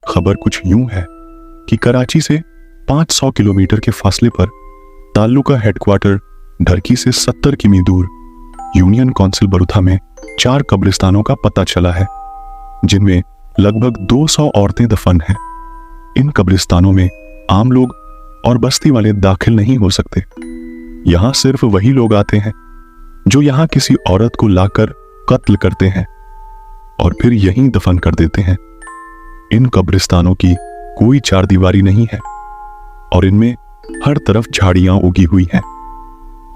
खबर कुछ यूं है कि कराची से 500 किलोमीटर के फासले पर ताल्लुका हेडक्वार्टर ढरकी से 70 किमी दूर यूनियन काउंसिल बरूथा में 4 कब्रिस्तानों का पता चला है, जिनमें लगभग 200 औरतें दफन हैं। इन कब्रिस्तानों में आम लोग और बस्ती वाले दाखिल नहीं हो सकते। यहां सिर्फ वही लोग आते हैं जो यहां किसी औरत को लाकर कत्ल करते हैं और फिर यहीं दफन कर देते हैं। इन कब्रिस्तानों की कोई चारदीवारी नहीं है और इनमें हर तरफ झाड़ियां उगी हुई हैं।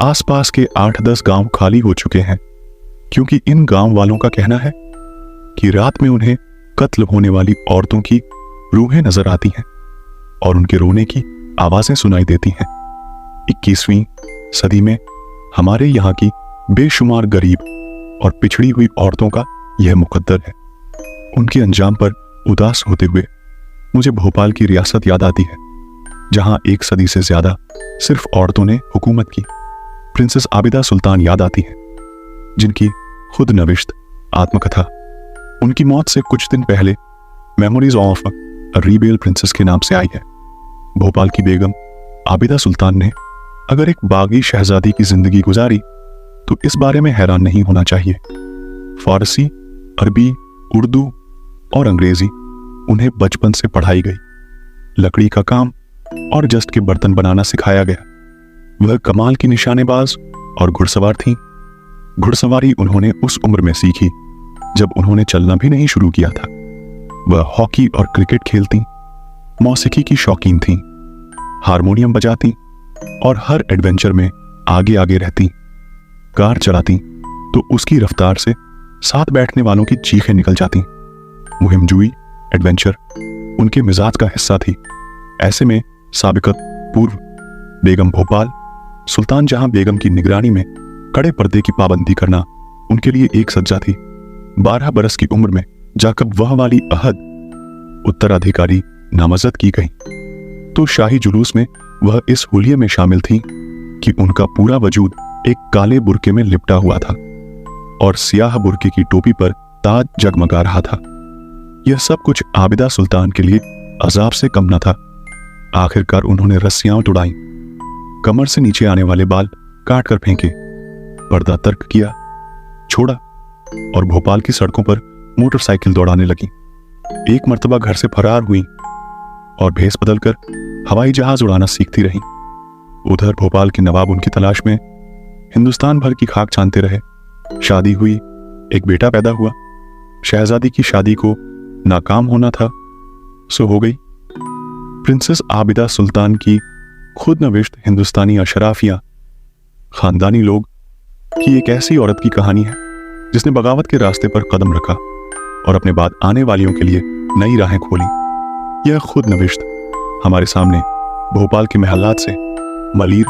आसपास के 8-10 गांव खाली हो चुके हैं, क्योंकि इन गांव वालों का कहना है कि रात में उन्हें कत्ल होने वाली औरतों की रूहें नजर आती हैं और उनके रोने की आवाजें सुनाई देती हैं। 21वीं सदी में हमारे यहाँ की बेशुमार गरीब और पिछड़ी हुई औरतों का यह मुकद्दर है। उनके अंजाम पर उदास होते हुए मुझे भोपाल की रियासत याद आती है, जहां 1 सदी से ज्यादा सिर्फ औरतों ने हुकूमत की। प्रिंसेस आबिदा सुल्तान याद आती है, जिनकी खुद नविश्त आत्मकथा उनकी मौत से कुछ दिन पहले memories of a rebel princess के नाम से आई है। भोपाल की बेगम आबिदा सुल्तान ने अगर एक बागी शहजादी की जिंदगी गुजारी तो इस बारे में हैरान नहीं होना चाहिए। फारसी, अरबी, उर्दू और अंग्रेजी उन्हें बचपन से पढ़ाई गई। लकड़ी का काम और जस्ट के बर्तन बनाना सिखाया गया। वह कमाल की निशानेबाज और घुड़सवार थीं। घुड़सवारी उन्होंने उस उम्र में सीखी जब उन्होंने चलना भी नहीं शुरू किया था। वह हॉकी और क्रिकेट खेलती, मौसीकी की शौकीन थीं, हारमोनियम बजाती और हर एडवेंचर में आगे आगे रहती। कार चलाती तो उसकी रफ्तार से साथ बैठने वालों की चीखें निकल जाती। मुहिमजुई, एडवेंचर उनके मिजाज का हिस्सा थी। ऐसे में साबिकत पूर्व बेगम भोपाल सुल्तान जहां बेगम की निगरानी में कड़े पर्दे की पाबंदी करना उनके लिए एक सज्जा थी। 12 बरस की उम्र में जाकर वह वाली अहद उत्तराधिकारी नामजद की गई तो शाही जुलूस में वह इस हुलिये में शामिल थी कि उनका पूरा वजूद एक काले बुर्के में लिपटा हुआ था और सियाह बुर्के की टोपी पर ताज जगमगा रहा था। यह सब कुछ आबिदा सुल्तान के लिए अजाब से कम न था। आखिरकार उन्होंने रस्सियां उड़ाई, कमर से नीचे आने वाले बाल काट कर फेंके, पर्दा तर्क किया, छोड़ा और भोपाल की सड़कों पर मोटरसाइकिल दौड़ाने लगी। एक मर्तबा घर से फरार हुई और भेस बदलकर हवाई जहाज उड़ाना सीखती रही। उधर भोपाल के नवाब उनकी तलाश में हिंदुस्तान भर की खाक छानते रहे। शादी हुई, एक बेटा पैदा हुआ। शहजादी की शादी को नाकाम होना था, सो हो गई। प्रिंसेस आबिदा सुल्तान की खुद नविश्त हिंदुस्तानी अशराफिया खानदानी लोग की एक ऐसी औरत की कहानी है जिसने बगावत के रास्ते पर कदम रखा और अपने बाद आने वालियों के लिए नई राहें खोली। यह खुद नविश्त हमारे सामने भोपाल के महल्लात से मलीर,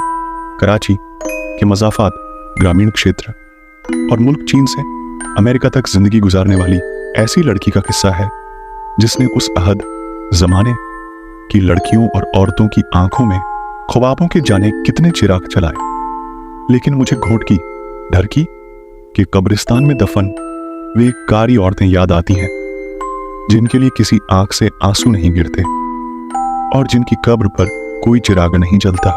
कराची के मज़ाफात, ग्रामीण क्षेत्र और मुल्क चीन से अमेरिका तक जिंदगी गुजारने वाली ऐसी लड़की का किस्सा है जिसने उस अहद जमाने की लड़कियों और औरतों की आंखों में ख्वाबों के जाने कितने चिराग चलाए। लेकिन मुझे घोटकी ढरकी के कब्रिस्तान में दफन वे कारी औरतें याद आती हैं जिनके लिए किसी आंख से आंसू नहीं गिरते और जिनकी कब्र पर कोई चिराग नहीं जलता।